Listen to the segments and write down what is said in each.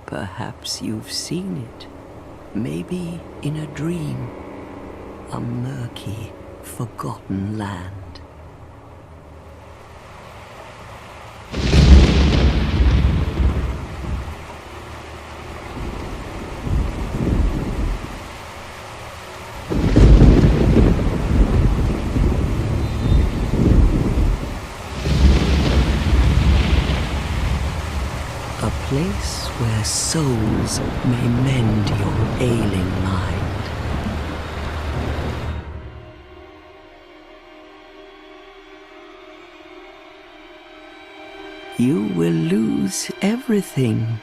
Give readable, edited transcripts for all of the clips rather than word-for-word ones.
Perhaps you've seen it. Maybe in a dream. A murky, forgotten land. A place where souls may mend your ailing mind. You will lose everything.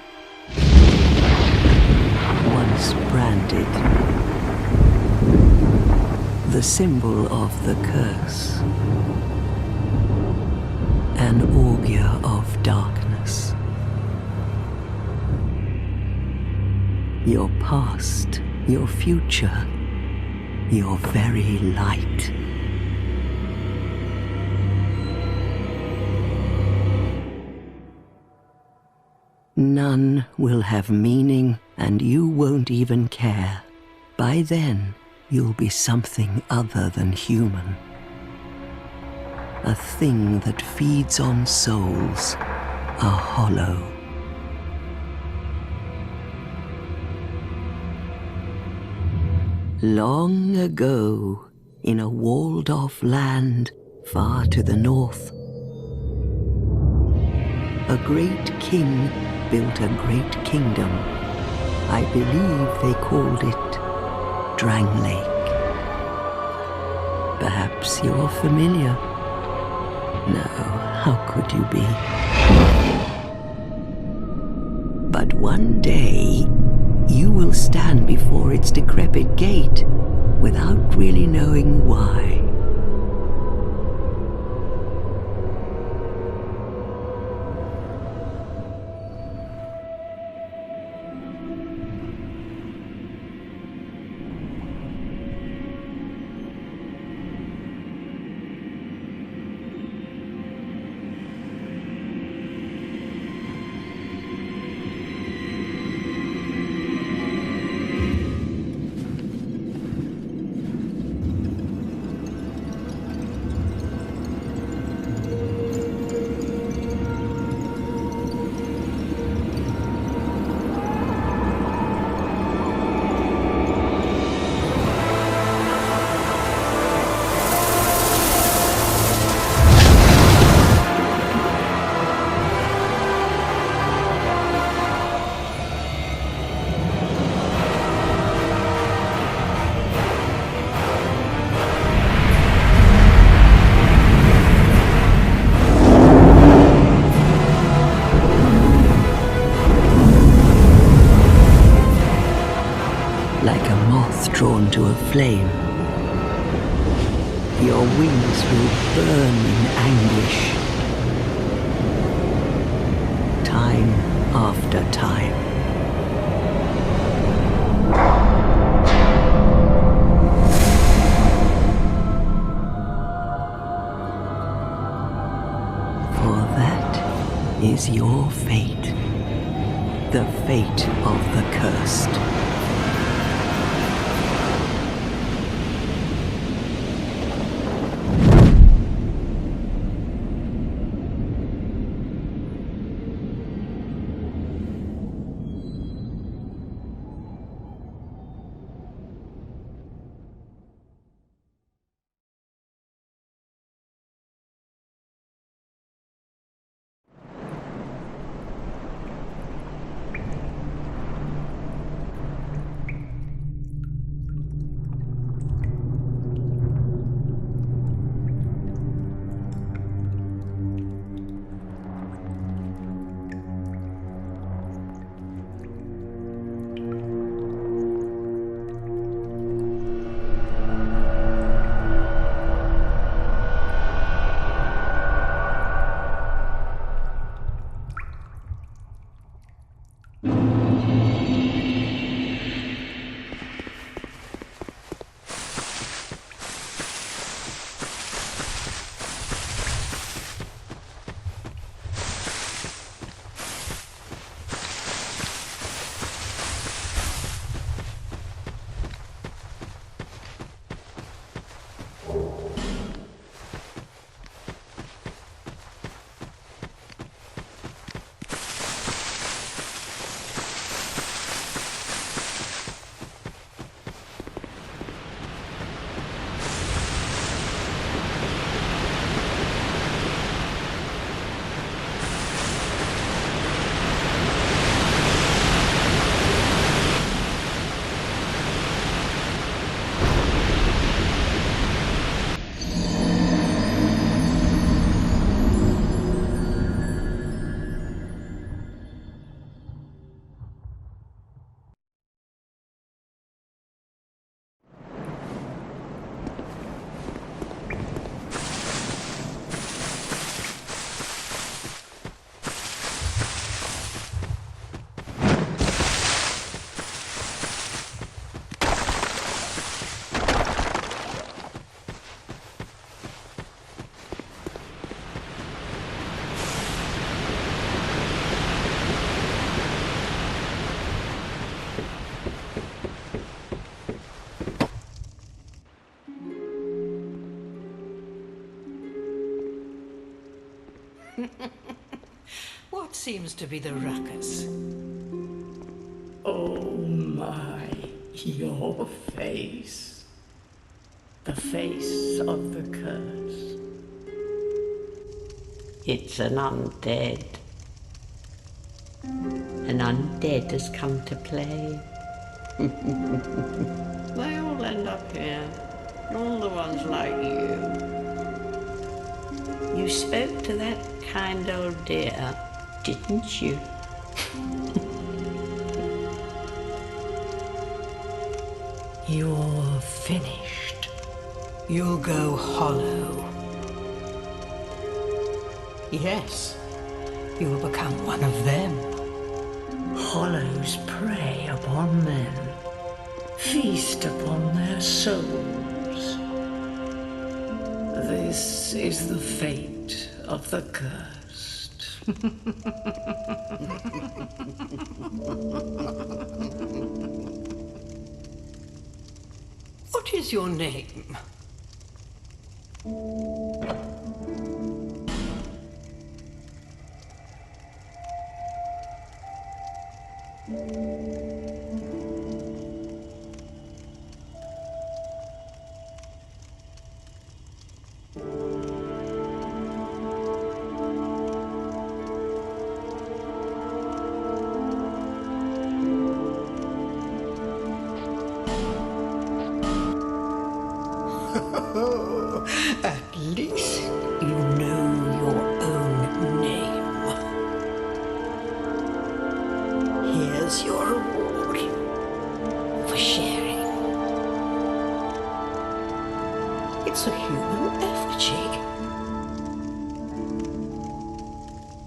Once branded, the symbol of the curse, an augur of darkness. Your past, your future, your very light. None will have meaning, and you won't even care. By then, you'll be something other than human. A thing that feeds on souls, a hollow. Long ago, in a walled-off land far to the north, a great king built a great kingdom. I believe they called it Drang Lake. Perhaps you're familiar. No, how could you be? But one day, you will stand before its decrepit gate without really knowing why. Drawn to a flame. Your wings will burn in anguish. Time after time. For that is your fate. The fate of the cursed. seems to be the ruckus? Oh my, your face. The face of the curse. It's an undead. An undead has come to play. They all end up here. All the ones like you. You spoke to that kind old dear, didn't you? You're finished. You'll go hollow. Yes, you'll become one of them. Hollows prey upon men, feast upon their souls. This is the fate of the cursed. What is your name? At least you know your own name. Here's your reward for sharing. It's a human effigy.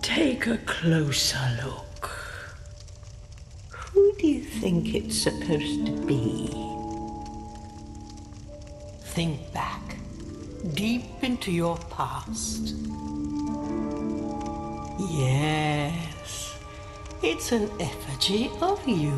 Take a closer look. Who do you think it's supposed to be? Think back, deep into your past. Yes, it's an effigy of you.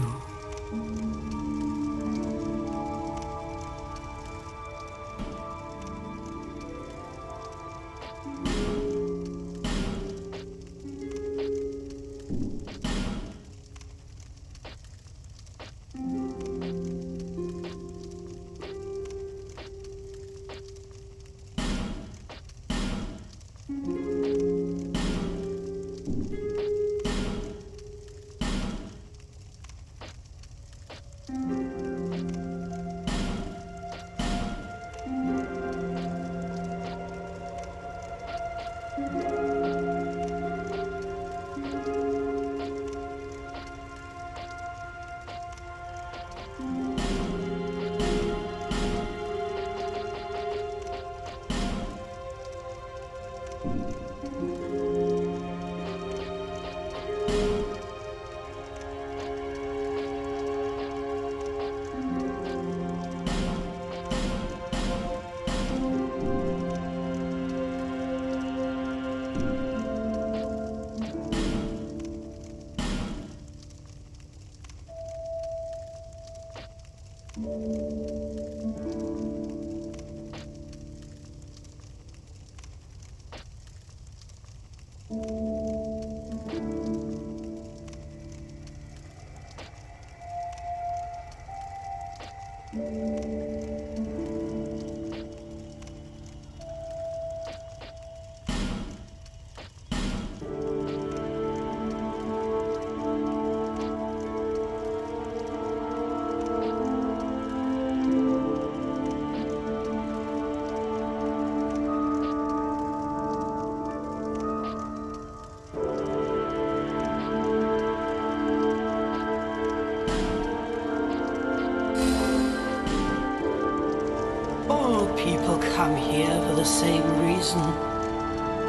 All people come here for the same reason,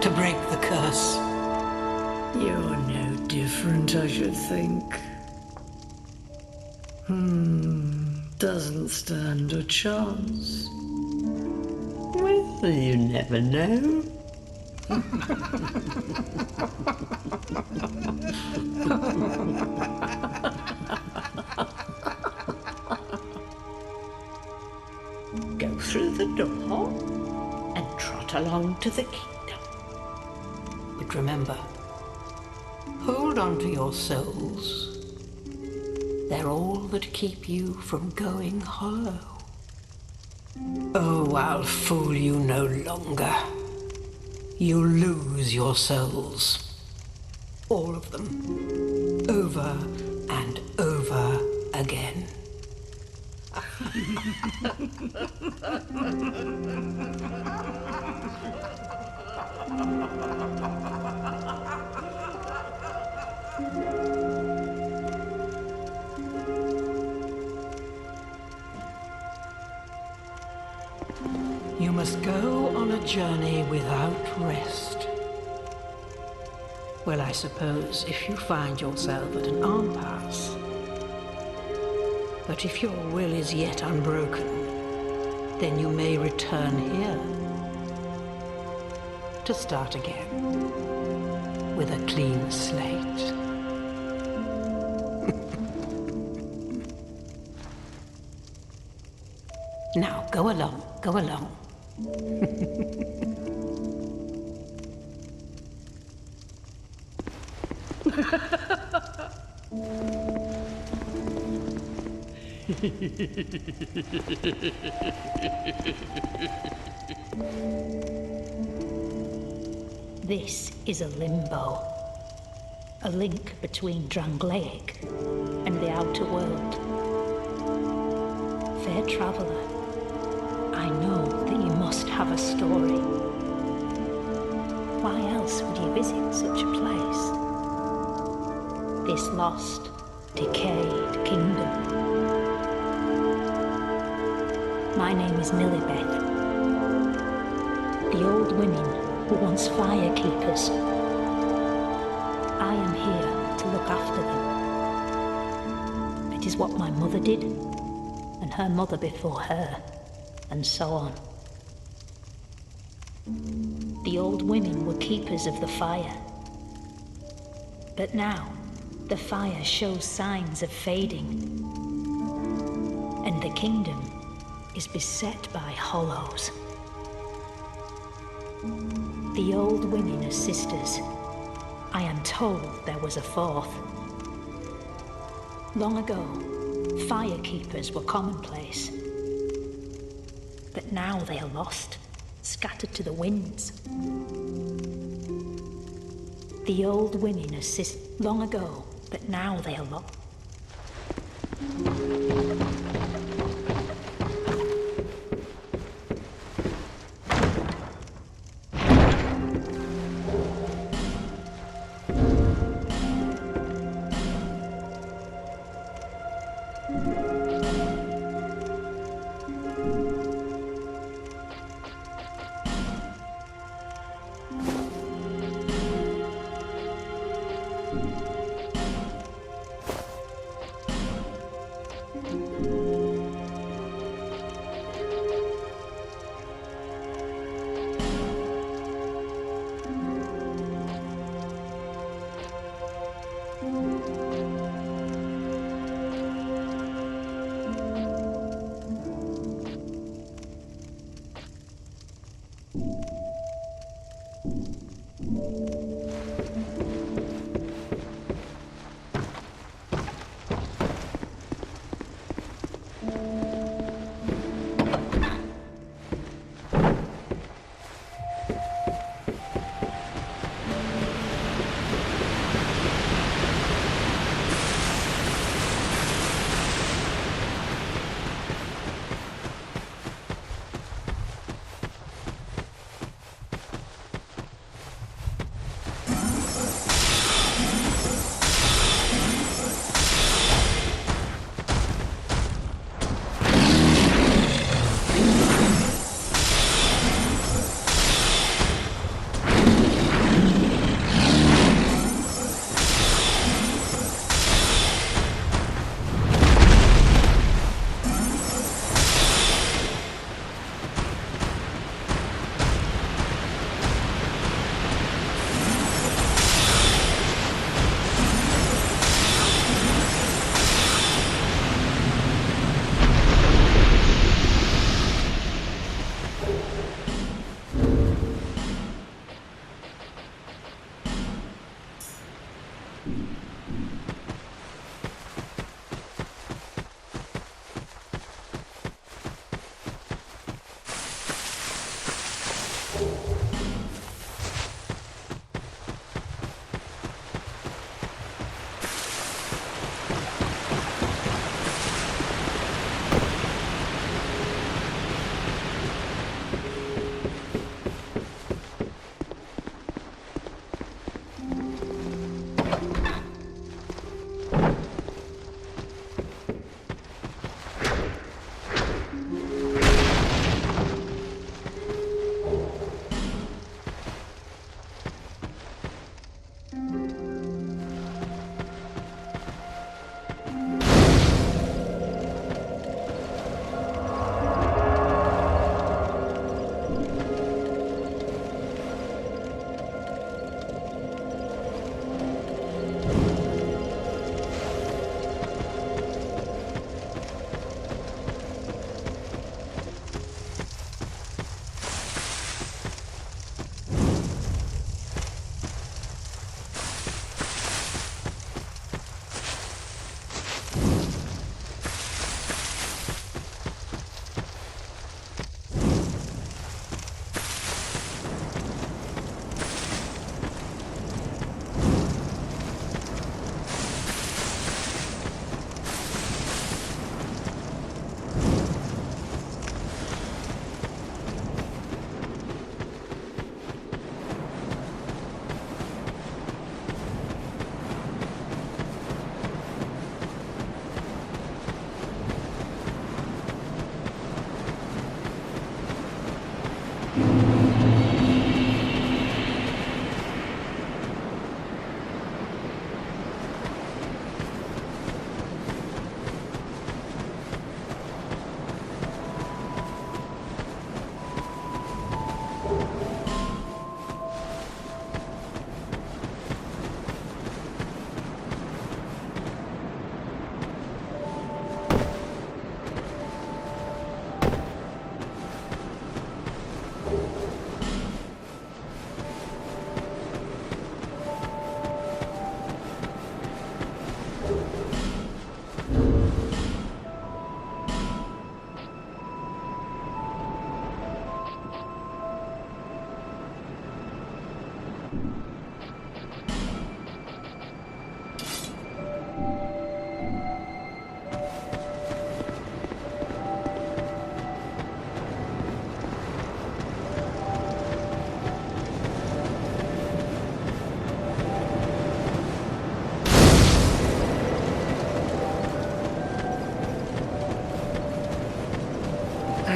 to break the curse. You're no different, I should think. Doesn't stand a chance. Well, you never know. Go through the door and trot along to the kingdom. But remember, Hold on to your souls. They're all that keep you from going hollow. Oh, I'll fool you no longer. You'll lose your souls. All of them. Over and over again. You must go on a journey without rest. Well, I suppose if you find yourself at an arm pass. But if your will is yet unbroken, then you may return here to start again with a clean slate. Now, go along, go along. This is a limbo, a link between Drangleic and the outer world. Fair traveller, I know that you must have a story. Why else would you visit such a place? This lost, decayed kingdom. My name is Lilibeth. The old women were once fire keepers. I am here to look after them. It is what my mother did, and her mother before her, and so on. The old women were keepers of the fire. But now, the fire shows signs of fading, and the kingdom is beset by hollows. The old women are sisters. I am told there was a fourth. Long ago, fire keepers were commonplace. But now they are lost, scattered to the winds. The old women are long ago, but now they are lost.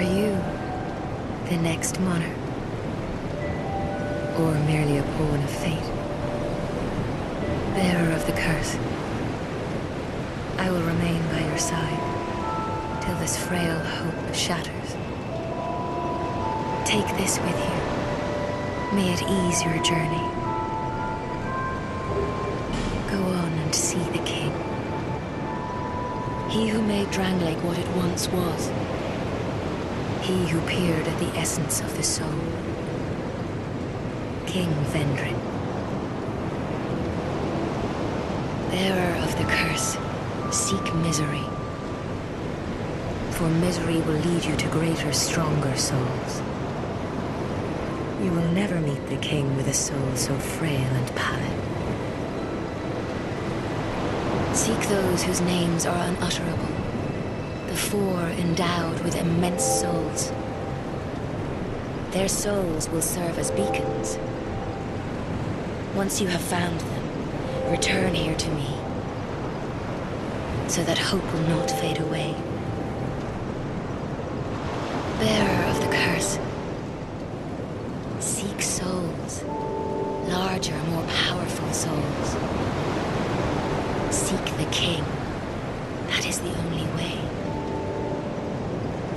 you the next monarch? Or merely a pawn of fate? Bearer of the curse, I will remain by your side till this frail hope shatters. Take this with you. May it ease your journey. Go on and see the king. He who made Drangleic what it once was. He who peered at the essence of the soul. King Vendrin. Bearer of the curse, seek misery. For misery will lead you to greater, stronger souls. You will never meet the king with a soul so frail and pallid. Seek those whose names are unutterable, the four endowed with immense souls. Their souls will serve as beacons. Once you have found them, return here to me, so that hope will not fade away. Bearer of the curse, seek souls, larger, more powerful souls. Seek the king. That is the only way.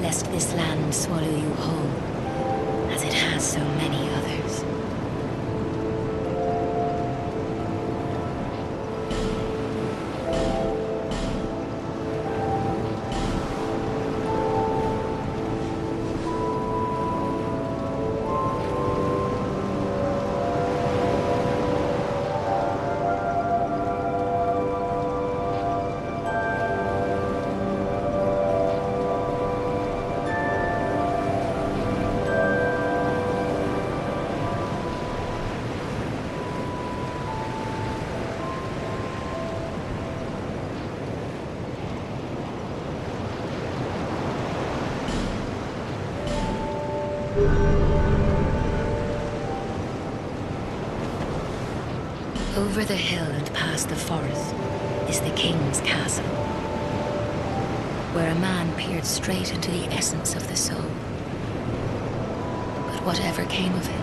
Lest this land swallow you whole, as it has so many others. Over the hill and past the forest is the king's castle, where a man peered straight into the essence of the soul. But whatever came of it?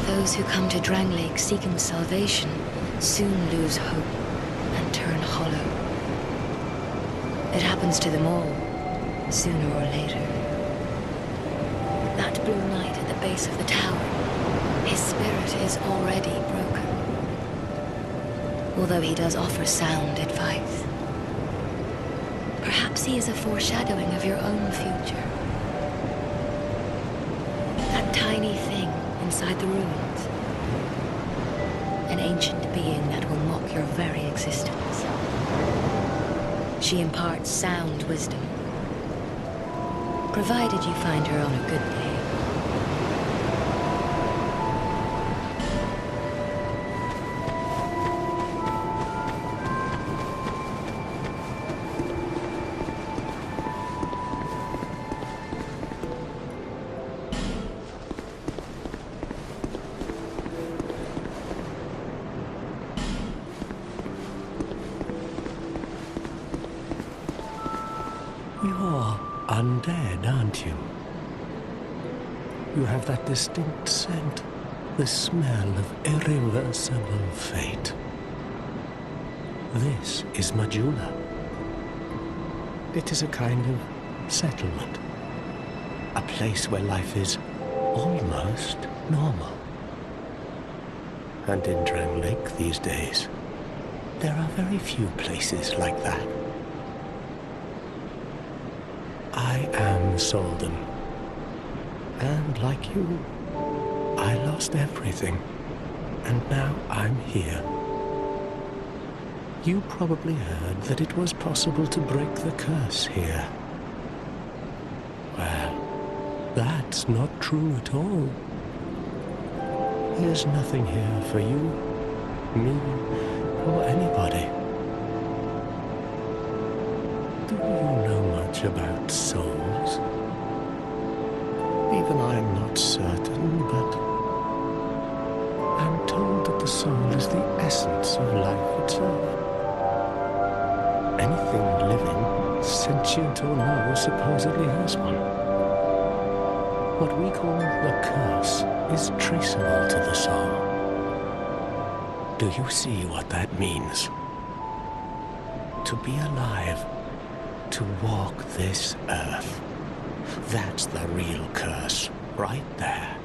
Those who come to Drangleic seeking salvation soon lose hope and turn hollow. It happens to them all, sooner or later. That blue knight at the base of the tower, his spirit is already broken. Although he does offer sound advice. Perhaps he is a foreshadowing of your own future. That tiny thing inside the ruins. An ancient being that will mock your very existence. She imparts sound wisdom. Provided you find her on a good day. You're undead, aren't you? You have that distinct scent, the smell of irreversible fate. This is Majula. It is a kind of settlement. A place where life is almost normal. And in Drangleic these days, there are very few places like that. I am Solden. And like you, I lost everything. And now I'm here. You probably heard that it was possible to break the curse here. Well, that's not true at all. There's nothing here for you, me, or anybody. Do you know much about souls? Even I'm not certain, but I'm told that the soul is the essence of life itself. Anything living sentient or no, supposedly has one. What we call the curse is traceable to the soul. Do you see what that means? To be alive, to walk this earth. That's the real curse, right there.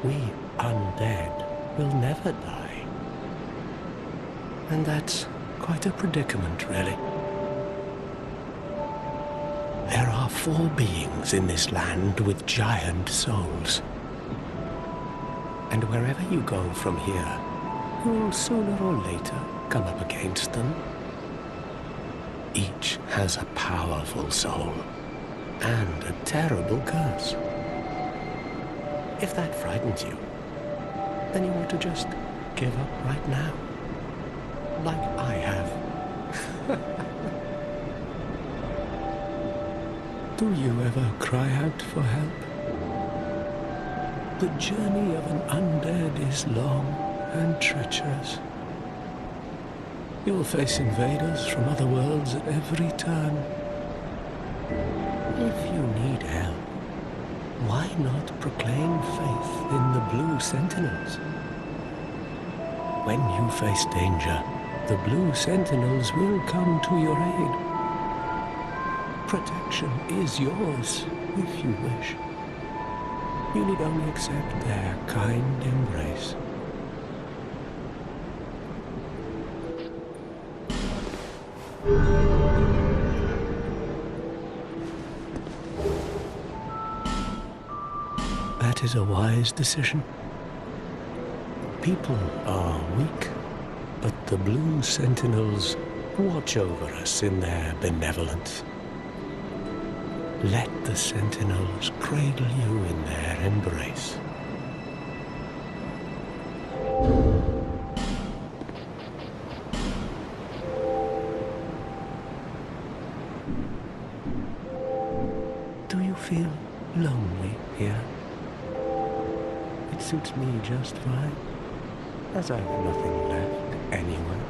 We undead will never die. And that's quite a predicament, really. There are 4 beings in this land with giant souls. And wherever you go from here, you'll sooner or later come up against them. Each has a powerful soul and a terrible curse. If that frightens you, then you ought to just give up right now, like I have. Do you ever cry out for help? The journey of an undead is long and treacherous. You'll face invaders from other worlds at every turn. If you need help, why not proclaim faith in the Blue Sentinels? When you face danger, the Blue Sentinels will come to your aid. Protection is yours, if you wish. You need only accept their kind embrace. That is a wise decision. People are weak, but the Blue Sentinels watch over us in their benevolence. Let the Sentinels cradle you in their embrace. Do you feel lonely here? It suits me just fine, as I've nothing left anyway.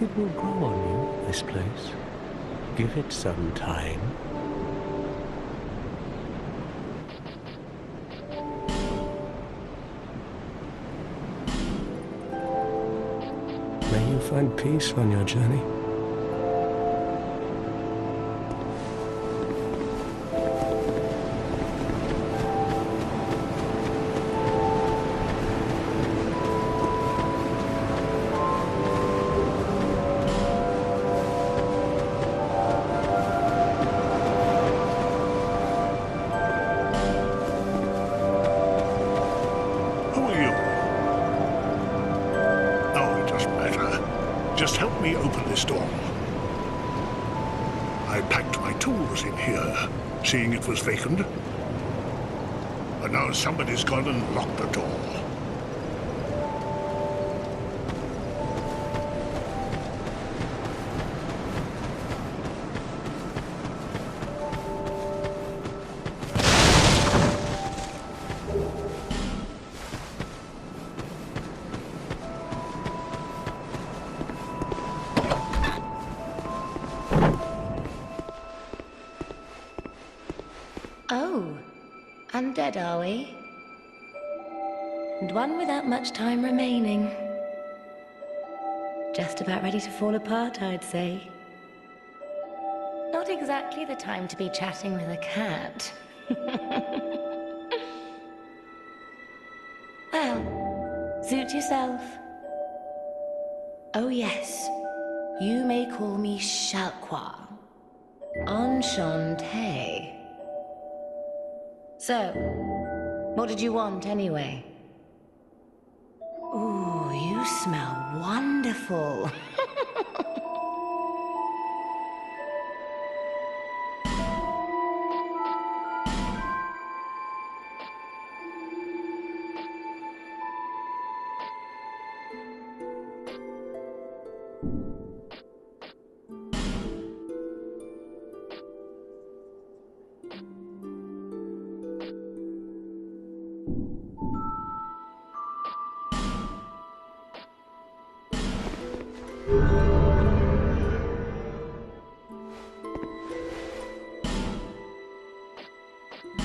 It will grow on you, this place. Give it some time. May you find peace on your journey. Just help me open this door. I packed my tools in here, seeing it was vacant. But now somebody's gone and locked the door. Oh, undead are we? And one without much time remaining. Just about ready to fall apart, I'd say. Not exactly the time to be chatting with a cat. Well, suit yourself. Oh yes, you may call me Shalqua. Enchanté. So, what did you want anyway? Ooh, you smell wonderful.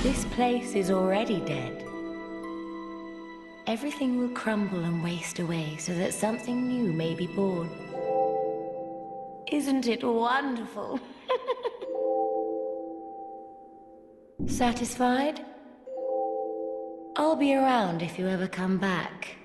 This place is already dead. Everything will crumble and waste away so that something new may be born. Isn't it wonderful? Satisfied? I'll be around if you ever come back.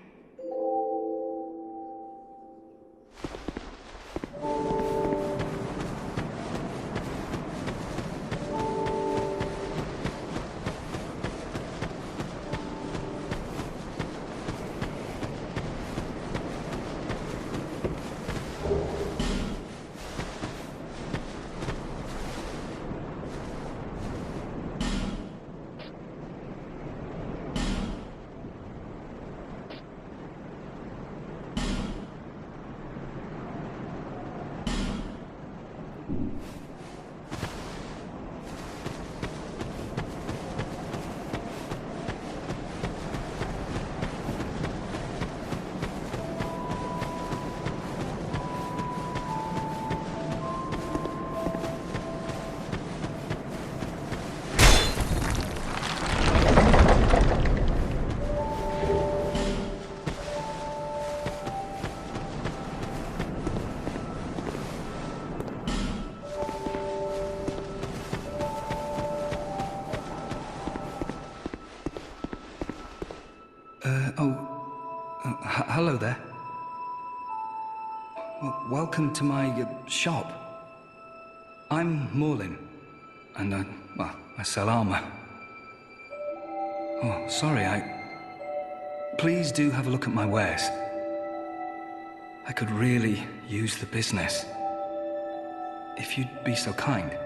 Hello there. Well, welcome to my shop. I'm Morlin, and I sell armor. Oh, sorry, Please do have a look at my wares. I could really use the business. If you'd be so kind.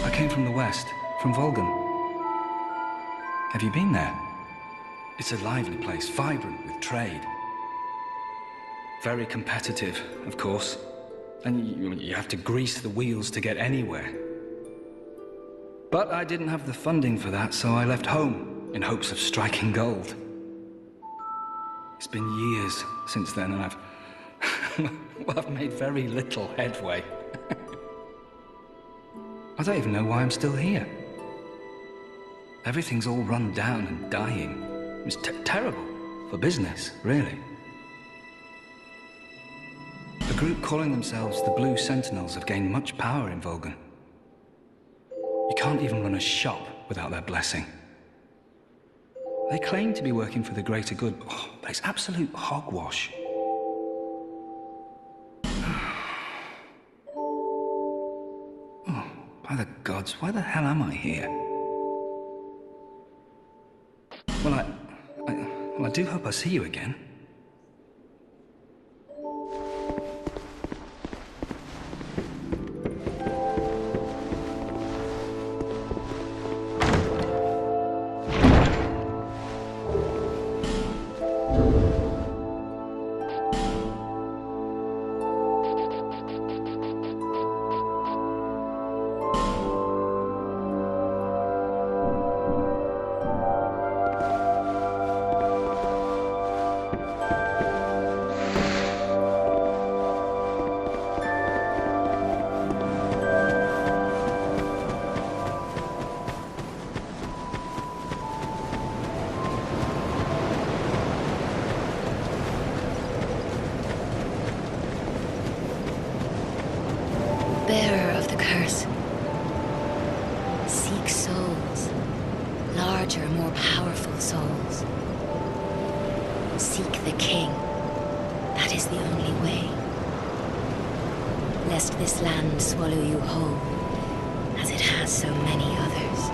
I came from the west, from Volgan. Have you been there? It's a lively place, vibrant with trade. Very competitive, of course. And you have to grease the wheels to get anywhere. But I didn't have the funding for that, so I left home in hopes of striking gold. It's been years since then, and I've made very little headway. I don't even know why I'm still here. Everything's all run down and dying. It's terrible for business, really. A group calling themselves the Blue Sentinels have gained much power in Volgan. You can't even run a shop without their blessing. They claim to be working for the greater good, but it's absolute hogwash. By the gods, why the hell am I here? Well, I do hope I see you again. Bearer of the curse. Seek souls. Larger, more powerful souls. Seek the king. That is the only way. Lest this land swallow you whole, as it has so many others.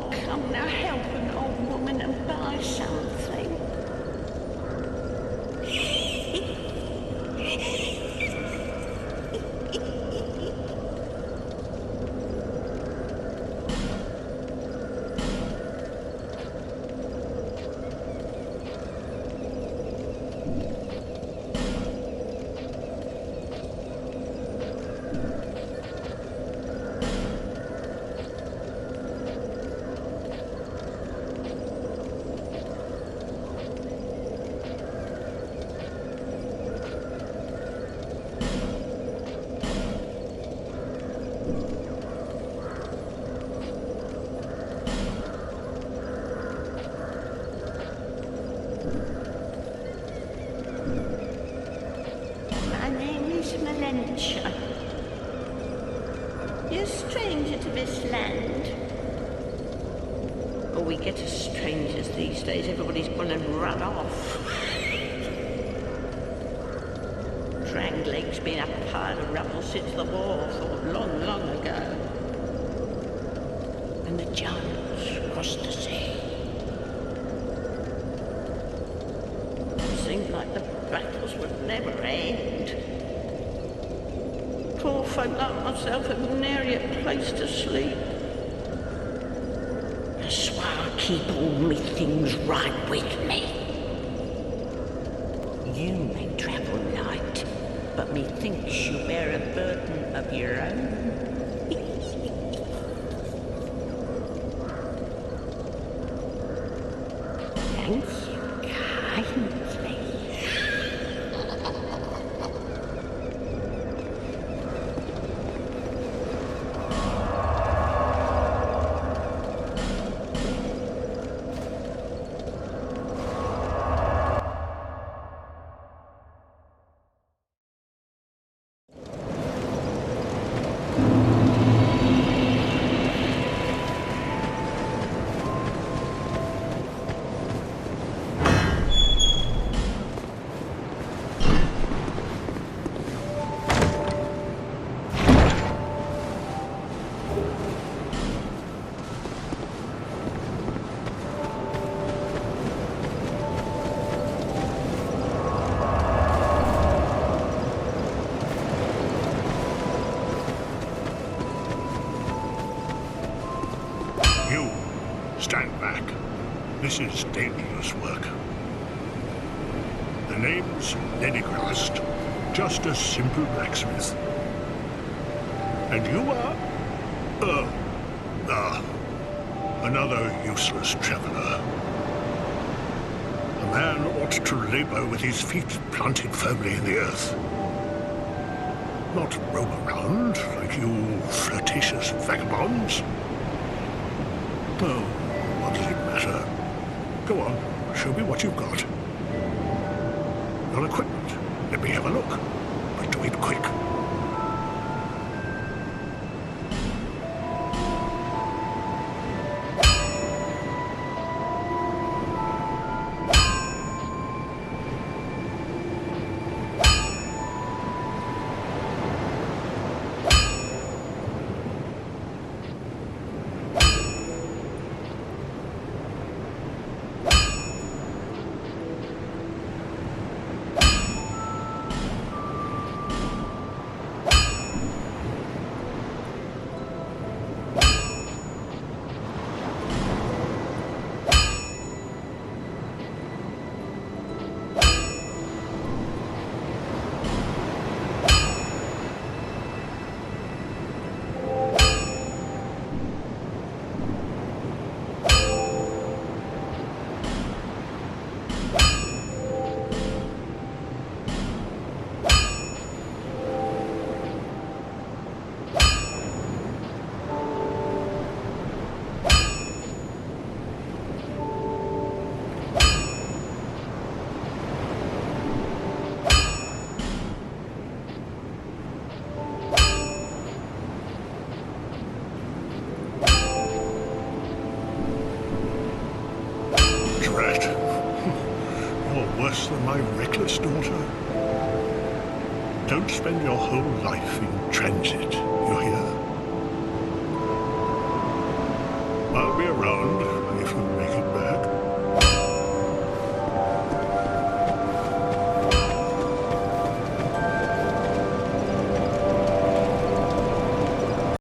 Oh, come now, help an old woman and buy something. You're a stranger to this land. Oh, we get as strangers these days. Everybody's gone and run off. Dranglegs been up a pile of rubble since the war, thought long, long ago. And the giants crossed the sea. It seemed like the battles would never end. Poor folk like myself have nary a place to sleep. That's why I keep all me things right with me. You may travel light, but methinks you bear a burden of your own. Thanks kindly. Stand back. This is dangerous work. The name's Lenigrast, just a simple blacksmith. And you are... another useless traveler. A man ought to labor with his feet planted firmly in the earth. Not roam around like you flirtatious vagabonds. Oh, what does it matter? Go on, show me what you've got. Your equipment. Let me have a look. But do it quick. Worse than my reckless daughter. Don't spend your whole life in transit, you hear?